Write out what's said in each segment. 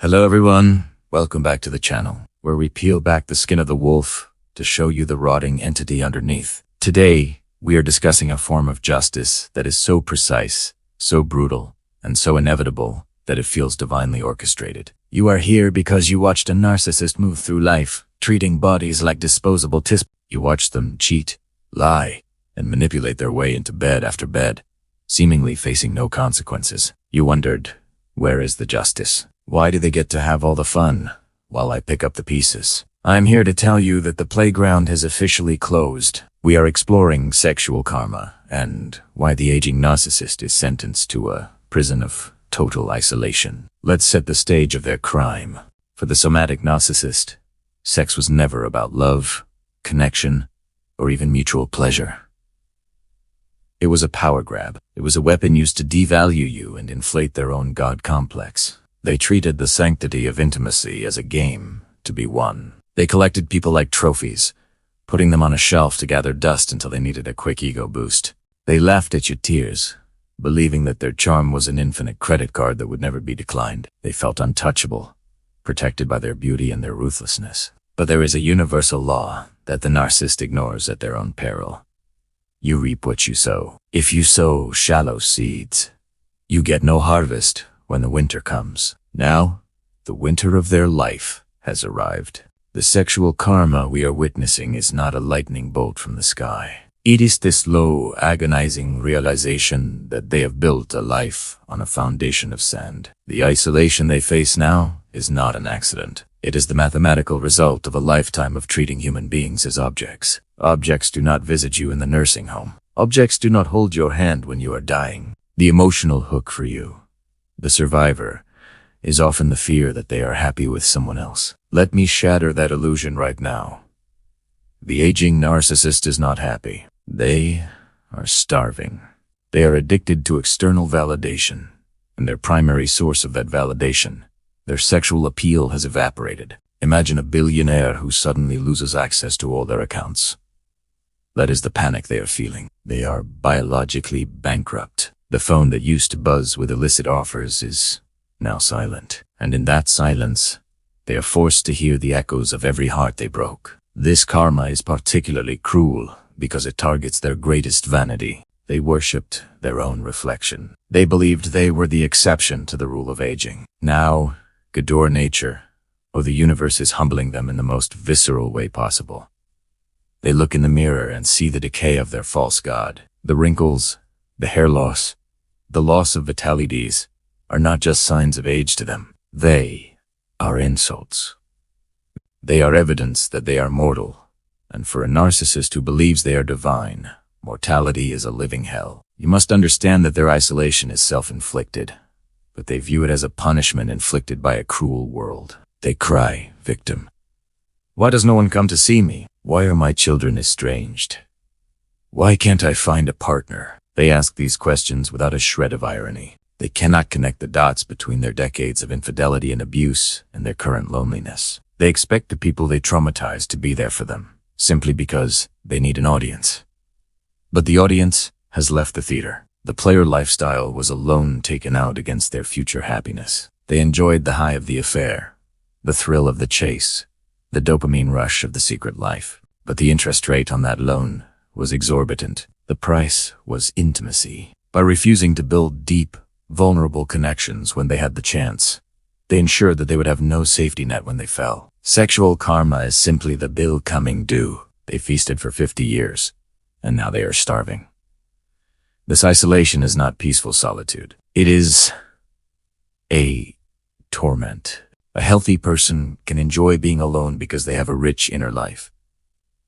Hello everyone, welcome back to the channel, where we peel back the skin of the wolf to show you the rotting entity underneath. Today, we are discussing a form of justice that is so precise, so brutal, and so inevitable that it feels divinely orchestrated. You are here because you watched a narcissist move through life, treating bodies like disposable tissues. You watched them cheat, lie, and manipulate their way into bed after bed, seemingly facing no consequences. You wondered, where is the justice? Why do they get to have all the fun, while I pick up the pieces? I'm here to tell you that the playground has officially closed. We are exploring sexual karma, and why the aging narcissist is sentenced to a prison of total isolation. Let's set the stage of their crime. For the somatic narcissist, sex was never about love, connection, or even mutual pleasure. It was a power grab. It was a weapon used to devalue you and inflate their own God complex. They treated the sanctity of intimacy as a game to be won. They collected people like trophies, putting them on a shelf to gather dust until they needed a quick ego boost. They laughed at your tears, believing that their charm was an infinite credit card that would never be declined. They felt untouchable, protected by their beauty and their ruthlessness. But there is a universal law that the narcissist ignores at their own peril. You reap what you sow. If you sow shallow seeds, you get no harvest when the winter comes. Now, the winter of their life has arrived. The sexual karma we are witnessing is not a lightning bolt from the sky. It is the slow, agonizing realization that they have built a life on a foundation of sand. The isolation they face now is not an accident. It is the mathematical result of a lifetime of treating human beings as objects. Objects do not visit you in the nursing home. Objects do not hold your hand when you are dying. The emotional hook for you, the survivor, is often the fear that they are happy with someone else. Let me shatter that illusion right now. The aging narcissist is not happy. They are starving. They are addicted to external validation, and their primary source of that validation, their sexual appeal, has evaporated. Imagine a billionaire who suddenly loses access to all their accounts. That is the panic they are feeling. They are biologically bankrupt. The phone that used to buzz with illicit offers is now silent, and in that silence, they are forced to hear the echoes of every heart they broke. This karma is particularly cruel because it targets their greatest vanity. They worshipped their own reflection. They believed they were the exception to the rule of aging. Now, Gador nature, or the universe, is humbling them in the most visceral way possible. They look in the mirror and see the decay of their false god. The wrinkles, the hair loss, the loss of vitalities are not just signs of age to them. They are insults. They are evidence that they are mortal, and for a narcissist who believes they are divine, mortality is a living hell. You must understand that their isolation is self-inflicted, but they view it as a punishment inflicted by a cruel world. They cry, victim. Why does no one come to see me? Why are my children estranged? Why can't I find a partner? They ask these questions without a shred of irony. They cannot connect the dots between their decades of infidelity and abuse and their current loneliness. They expect the people they traumatize to be there for them, simply because they need an audience. But the audience has left the theater. The player lifestyle was a loan taken out against their future happiness. They enjoyed the high of the affair, the thrill of the chase, the dopamine rush of the secret life. But the interest rate on that loan was exorbitant. The price was intimacy. By refusing to build deep, vulnerable connections when they had the chance, they ensured that they would have no safety net when they fell. Sexual karma is simply the bill coming due. They feasted for 50 years, and now they are starving. This isolation is not peaceful solitude. It is a torment. A healthy person can enjoy being alone because they have a rich inner life.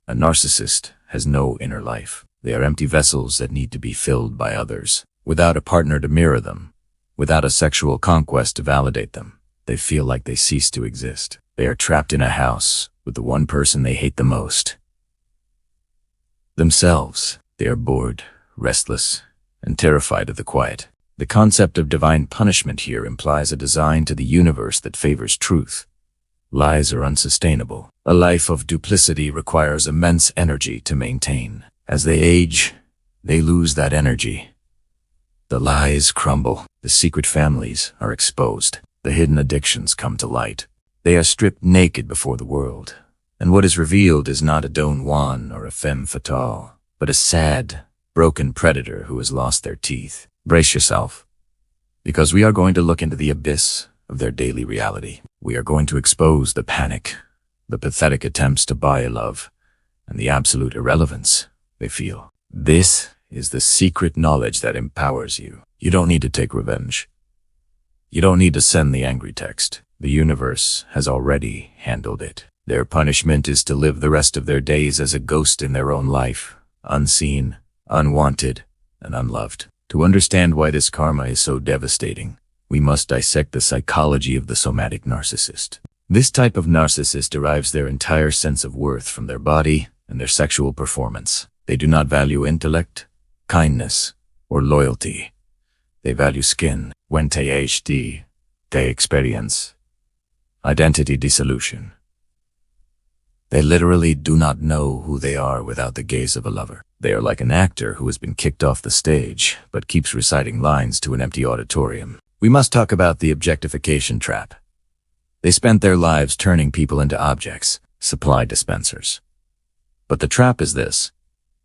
A narcissist has no inner life. They are empty vessels that need to be filled by others. Without a partner to mirror them, without a sexual conquest to validate them, they feel like they cease to exist. They are trapped in a house with the one person they hate the most, themselves. They are bored, restless, and terrified of the quiet. The concept of divine punishment here implies a design to the universe that favors truth. Lies are unsustainable. A life of duplicity requires immense energy to maintain. As they age, they lose that energy. The lies crumble. The secret families are exposed. the hidden addictions come to light. They are stripped naked before the world, and what is revealed is not a Don Juan or a femme fatale, but a sad, broken predator who has lost their teeth. Brace yourself, because we are going to look into the abyss of their daily reality. We are going to expose the panic, the pathetic attempts to buy love, and the absolute irrelevance they feel. This is the secret knowledge that empowers you. You don't need to take revenge. You don't need to send the angry text. The universe has already handled it. Their punishment is to live the rest of their days as a ghost in their own life, unseen, unwanted, and unloved. To understand why this karma is so devastating, we must dissect the psychology of the somatic narcissist. This type of narcissist derives their entire sense of worth from their body and their sexual performance. They do not value intellect, kindness, or loyalty. They value skin, they experience identity dissolution. They literally do not know who they are without the gaze of a lover. They are like an actor who has been kicked off the stage, but keeps reciting lines to an empty auditorium. We must talk about the objectification trap. They spent their lives turning people into objects, supply dispensers. But the trap is this.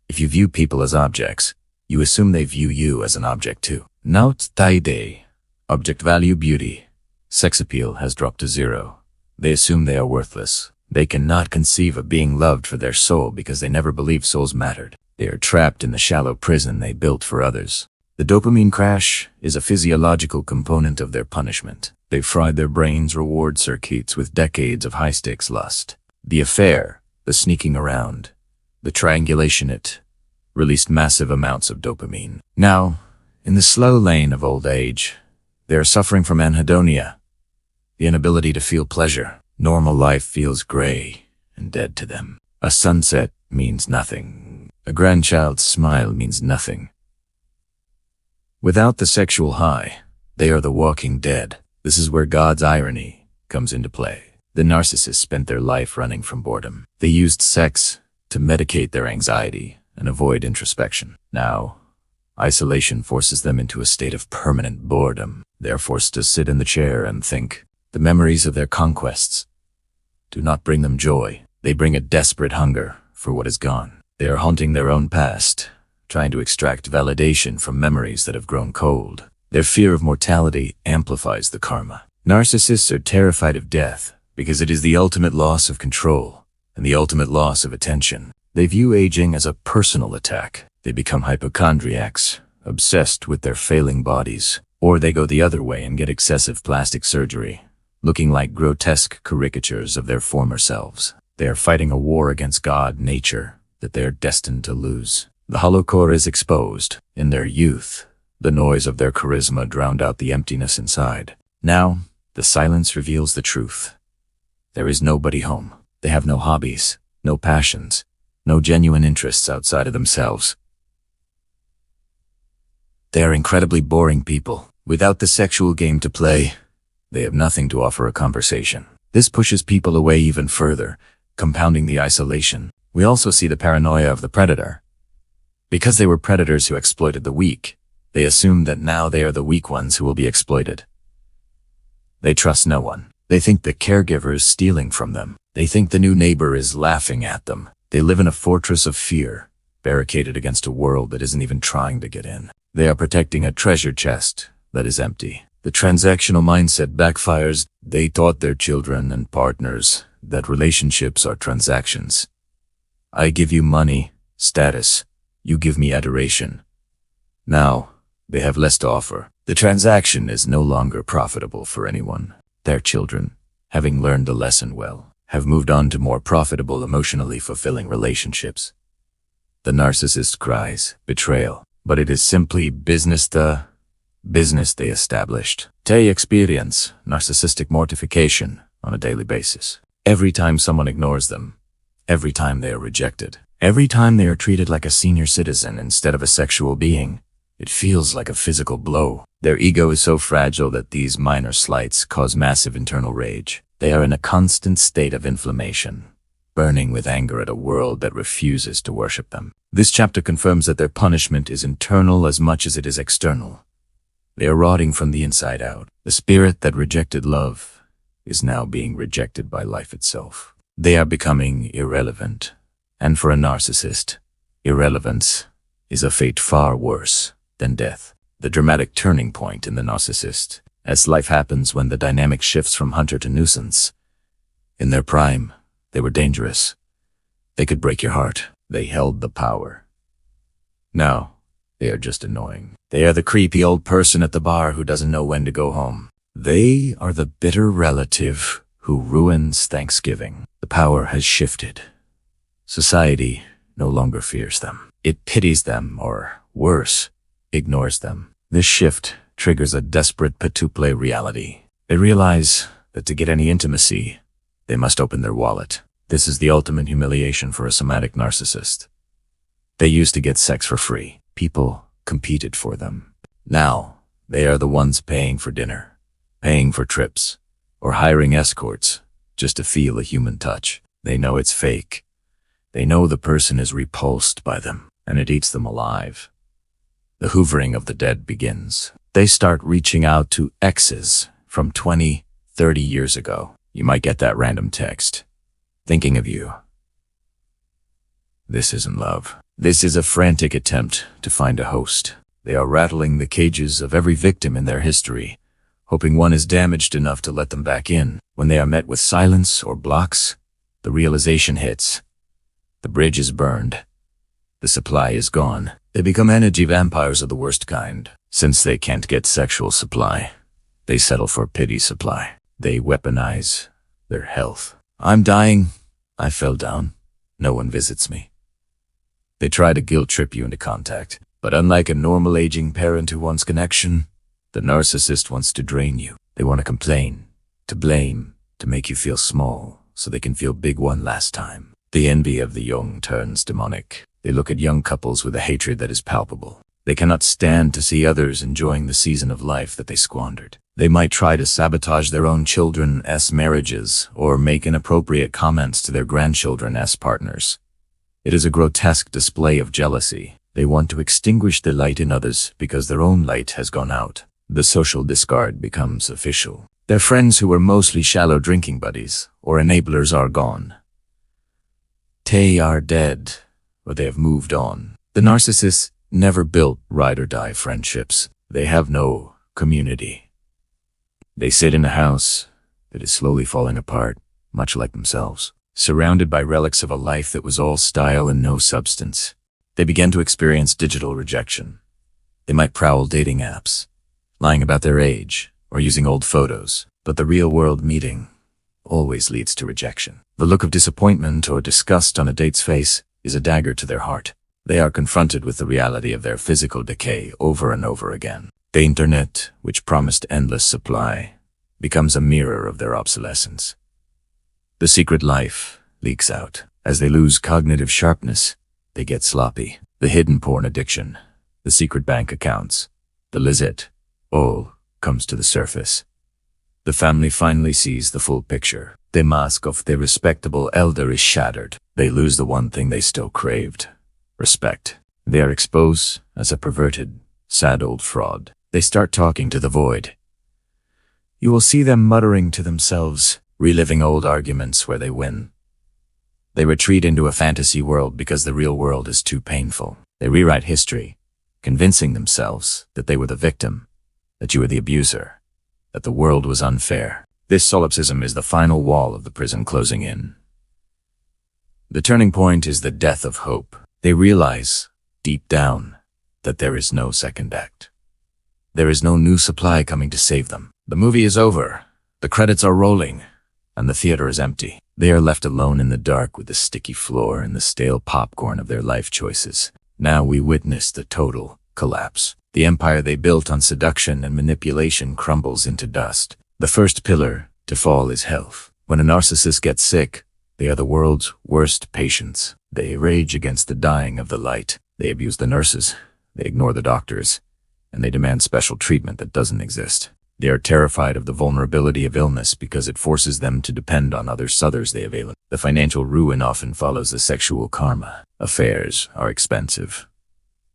If you view people as objects, you assume they view you as an object too. Naut taide. Object value beauty. Sex appeal has dropped to zero. They assume they are worthless. They cannot conceive of being loved for their soul because they never believed souls mattered. They are trapped in the shallow prison they built for others. The dopamine crash is a physiological component of their punishment. They fried their brains' reward circuits with decades of high-stakes lust. The affair, the sneaking around, the triangulation released massive amounts of dopamine. Now, in the slow lane of old age, they are suffering from anhedonia, the inability to feel pleasure. Normal life feels gray and dead to them. A sunset means nothing. A grandchild's smile means nothing. Without the sexual high, they are the walking dead. This is where God's irony comes into play. The narcissists spent their life running from boredom. They used sex to medicate their anxiety and avoid introspection. Now, isolation forces them into a state of permanent boredom. They are forced to sit in the chair and think. The memories of their conquests do not bring them joy. They bring a desperate hunger for what is gone. They are haunting their own past, trying to extract validation from memories that have grown cold. Their fear of mortality amplifies the karma. Narcissists are terrified of death because it is the ultimate loss of control and the ultimate loss of attention. They view aging as a personal attack. They become hypochondriacs, obsessed with their failing bodies, or they go the other way and get excessive plastic surgery, looking like grotesque caricatures of their former selves. They are fighting a war against God, nature, that they are destined to lose. The hollow core is exposed. In their youth, the noise of their charisma drowned out the emptiness inside. Now, the silence reveals the truth. There is nobody home. They have no hobbies, no passions, no genuine interests outside of themselves. They are incredibly boring people. Without the sexual game to play, they have nothing to offer a conversation. This pushes people away even further, compounding the isolation. We also see the paranoia of the predator. Because they were predators who exploited the weak, they assume that now they are the weak ones who will be exploited. They trust no one. They think the caregiver is stealing from them. They think the new neighbor is laughing at them. They live in a fortress of fear, barricaded against a world that isn't even trying to get in. They are protecting a treasure chest that is empty. The transactional mindset backfires. They taught their children and partners that relationships are transactions. I give you money, status. You give me adoration. Now, they have less to offer. The transaction is no longer profitable for anyone. Their children, having learned the lesson well, have moved on to more profitable, emotionally fulfilling relationships. The narcissist cries betrayal, but it is simply business they established. They experience narcissistic mortification on a daily basis. Every time someone ignores them, every time they are rejected, every time they are treated like a senior citizen instead of a sexual being, it feels like a physical blow. Their ego is so fragile that these minor slights cause massive internal rage. They are in a constant state of inflammation, burning with anger at a world that refuses to worship them. This chapter confirms that their punishment is internal as much as it is external. They are rotting from the inside out. The spirit that rejected love is now being rejected by life itself. They are becoming irrelevant. And for a narcissist, irrelevance is a fate far worse than death. The dramatic turning point in the narcissist, as life happens when the dynamic shifts from hunter to nuisance. In their prime, they were dangerous. They could break your heart. They held the power. Now, they are just annoying. They are the creepy old person at the bar who doesn't know when to go home. They are the bitter relative who ruins Thanksgiving. The power has shifted. Society no longer fears them. It pities them, or worse, ignores them. This shift triggers a desperate pay-to-play reality. They realize that to get any intimacy, they must open their wallet. This is the ultimate humiliation for a somatic narcissist. They used to get sex for free. People competed for them. Now, they are the ones paying for dinner, paying for trips, or hiring escorts just to feel a human touch. They know it's fake. They know the person is repulsed by them, and it eats them alive. The hoovering of the dead begins. They start reaching out to exes from 20, 30 years ago. You might get that random text. Thinking of you. This isn't love. This is a frantic attempt to find a host. They are rattling the cages of every victim in their history, hoping one is damaged enough to let them back in. When they are met with silence or blocks, the realization hits. The bridge is burned. The supply is gone. They become energy vampires of the worst kind. Since they can't get sexual supply, they settle for pity supply. They weaponize their health. I'm dying. I fell down. No one visits me. They try to guilt trip you into contact, but unlike a normal aging parent who wants connection, the narcissist wants to drain you. They want to complain, to blame, to make you feel small, so they can feel big one last time. The envy of the young turns demonic. They look at young couples with a hatred that is palpable. They cannot stand to see others enjoying the season of life that they squandered. They might try to sabotage their own children's marriages or make inappropriate comments to their grandchildren's partners. It is a grotesque display of jealousy. They want to extinguish the light in others because their own light has gone out. The social discard becomes official. Their friends who were mostly shallow drinking buddies or enablers are gone. They are dead, or they have moved on. The narcissists never built ride-or-die friendships. They have no community. They sit in a house that is slowly falling apart, much like themselves, surrounded by relics of a life that was all style and no substance. They begin to experience digital rejection. They might prowl dating apps, lying about their age, or using old photos, but the real-world meeting always leads to rejection. The look of disappointment or disgust on a date's face is a dagger to their heart. They are confronted with the reality of their physical decay over and over again. The internet, which promised endless supply, becomes a mirror of their obsolescence. The secret life leaks out. As they lose cognitive sharpness, they get sloppy. The hidden porn addiction, the secret bank accounts, the Lizette, all comes to the surface. The family finally sees the full picture. The mask of the respectable elder is shattered. They lose the one thing they still craved: respect. They are exposed as a perverted, sad old fraud. They start talking to the void. You will see them muttering to themselves, reliving old arguments where they win. They retreat into a fantasy world because the real world is too painful. They rewrite history, convincing themselves that they were the victim, that you were the abuser, that the world was unfair. This solipsism is the final wall of the prison closing in. The turning point is the death of hope. They realize, deep down, that there is no second act. There is no new supply coming to save them. The movie is over, the credits are rolling, and the theater is empty. They are left alone in the dark with the sticky floor and the stale popcorn of their life choices. Now we witness the total collapse. The empire they built on seduction and manipulation crumbles into dust. The first pillar to fall is health. When a narcissist gets sick, they are the world's worst patients. They rage against the dying of the light. They abuse the nurses. They ignore the doctors. And they demand special treatment that doesn't exist. They are terrified of the vulnerability of illness because it forces them to depend on others they avail. The financial ruin often follows the sexual karma. Affairs are expensive.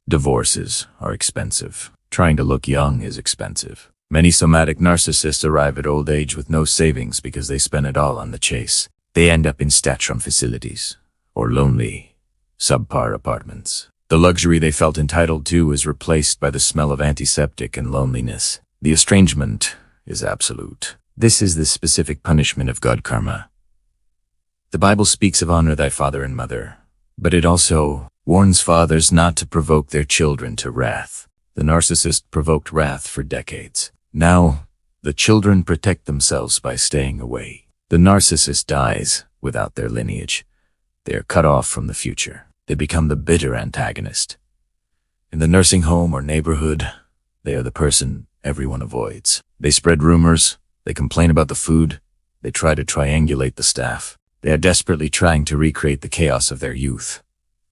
Divorces are expensive. Trying to look young is expensive. Many somatic narcissists arrive at old age with no savings because they spend it all on the chase. They end up in stay-at-home facilities or lonely, subpar apartments. The luxury they felt entitled to is replaced by the smell of antiseptic and loneliness. The estrangement is absolute. This is the specific punishment of God karma. The Bible speaks of honor thy father and mother, but it also warns fathers not to provoke their children to wrath. The narcissist provoked wrath for decades. Now, the children protect themselves by staying away. The narcissist dies without their lineage. They are cut off from the future. They become the bitter antagonist. In the nursing home or neighborhood, they are the person everyone avoids. They spread rumors. They complain about the food. They try to triangulate the staff. They are desperately trying to recreate the chaos of their youth.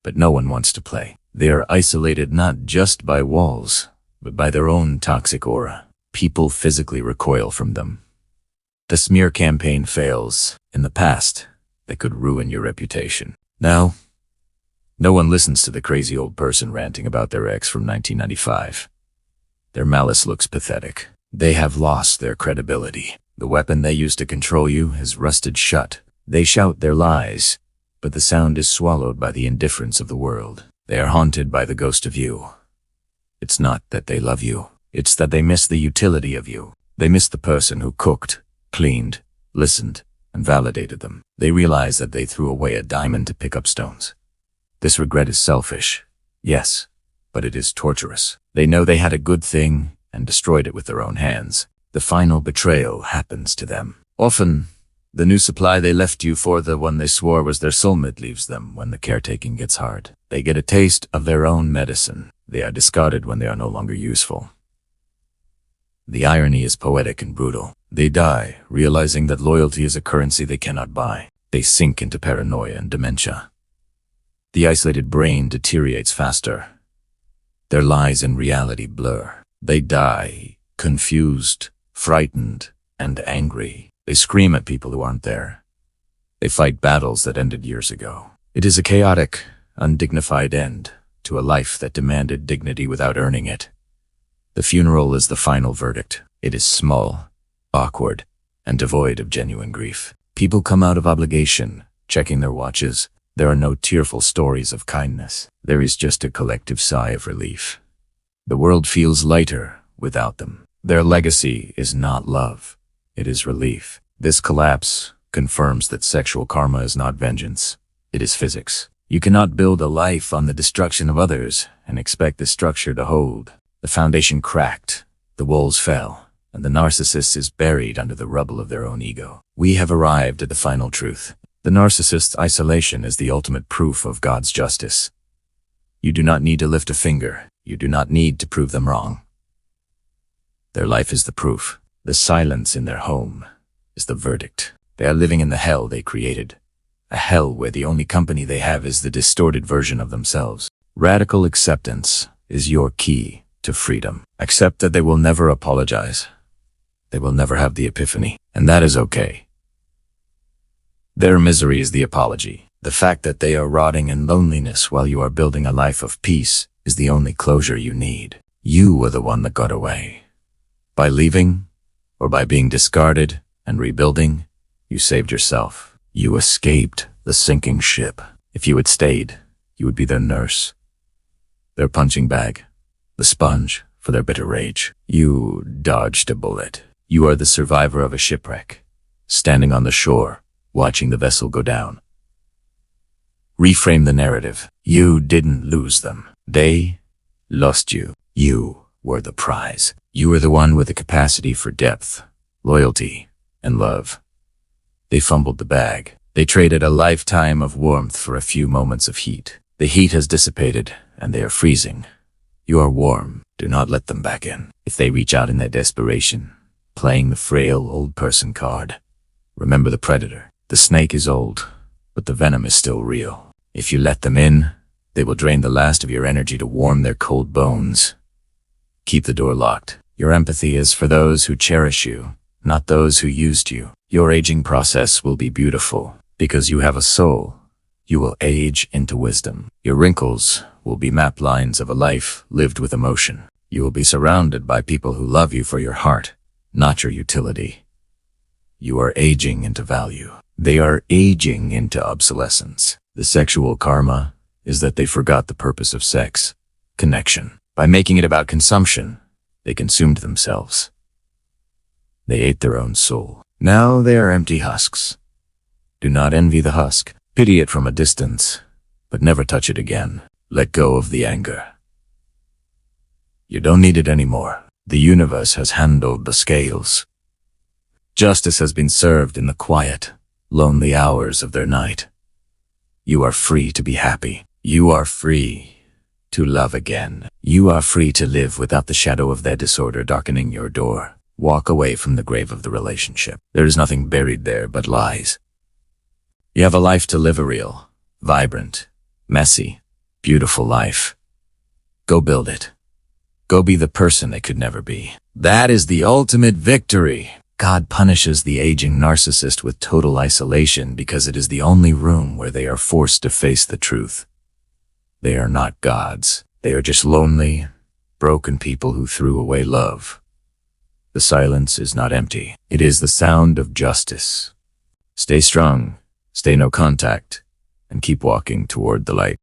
But no one wants to play. They are isolated not just by walls, but by their own toxic aura. People physically recoil from them. The smear campaign fails. In the past, they could ruin your reputation. Now, no one listens to the crazy old person ranting about their ex from 1995. Their malice looks pathetic. They have lost their credibility. The weapon they used to control you has rusted shut. They shout their lies, but the sound is swallowed by the indifference of the world. They are haunted by the ghost of you. It's not that they love you. It's that they miss the utility of you. They miss the person who cooked, cleaned, listened, and validated them. They realize that they threw away a diamond to pick up stones. This regret is selfish, yes, but it is torturous. They know they had a good thing and destroyed it with their own hands. The final betrayal happens to them. Often, the new supply they left you for the one they swore was their soulmate leaves them when the caretaking gets hard. They get a taste of their own medicine. They are discarded when they are no longer useful. The irony is poetic and brutal. They die, realizing that loyalty is a currency they cannot buy. They sink into paranoia and dementia. The isolated brain deteriorates faster. Their lies and reality blur. They die, confused, frightened, and angry. They scream at people who aren't there. They fight battles that ended years ago. It is a chaotic, undignified end to a life that demanded dignity without earning it. The funeral is the final verdict. It is small, awkward, and devoid of genuine grief. People come out of obligation, checking their watches. There are no tearful stories of kindness. There is just a collective sigh of relief. The world feels lighter without them. Their legacy is not love. It is relief. This collapse confirms that sexual karma is not vengeance. It is physics. You cannot build a life on the destruction of others and expect the structure to hold. The foundation cracked, the walls fell, and the narcissist is buried under the rubble of their own ego. We have arrived at the final truth. The narcissist's isolation is the ultimate proof of God's justice. You do not need to lift a finger. You do not need to prove them wrong. Their life is the proof. The silence in their home is the verdict. They are living in the hell they created. A hell where the only company they have is the distorted version of themselves. Radical acceptance is your key to freedom. Accept that they will never apologize. They will never have the epiphany, and that is okay. Their misery is the apology. The fact that they are rotting in loneliness while you are building a life of peace is the only closure you need. You were the one that got away. By leaving, or by being discarded and rebuilding, you saved yourself. You escaped the sinking ship. If you had stayed, you would be their nurse, their punching bag, the sponge for their bitter rage. You dodged a bullet. You are the survivor of a shipwreck, standing on the shore, watching the vessel go down. Reframe the narrative. You didn't lose them. They lost you. You were the prize. You were the one with the capacity for depth, loyalty, and love. They fumbled the bag. They traded a lifetime of warmth for a few moments of heat. The heat has dissipated, and they are freezing. You are warm. Do not let them back in. If they reach out in their desperation, playing the frail old person card, remember the predator. The snake is old, but the venom is still real. If you let them in, they will drain the last of your energy to warm their cold bones. Keep the door locked. Your empathy is for those who cherish you, not those who used you. Your aging process will be beautiful. Because you have a soul, you will age into wisdom. Your wrinkles will be map lines of a life lived with emotion. You will be surrounded by people who love you for your heart, not your utility. You are aging into value. They are aging into obsolescence. The sexual karma is that they forgot the purpose of sex, connection. By making it about consumption, they consumed themselves. They ate their own soul. Now they are empty husks. Do not envy the husk. Pity it from a distance, but never touch it again. Let go of the anger. You don't need it anymore. The universe has handled the scales. Justice has been served in the quiet, lonely hours of their night. You are free to be happy. You are free to love again. You are free to live without the shadow of their disorder darkening your door. Walk away from the grave of the relationship. There is nothing buried there but lies. You have a life to live, a real, vibrant, messy, beautiful life. Go build it. Go be the person they could never be. That is the ultimate victory. God punishes the aging narcissist with total isolation because it is the only room where they are forced to face the truth. They are not gods. They are just lonely, broken people who threw away love. The silence is not empty. It is the sound of justice. Stay strong, stay no contact, and keep walking toward the light.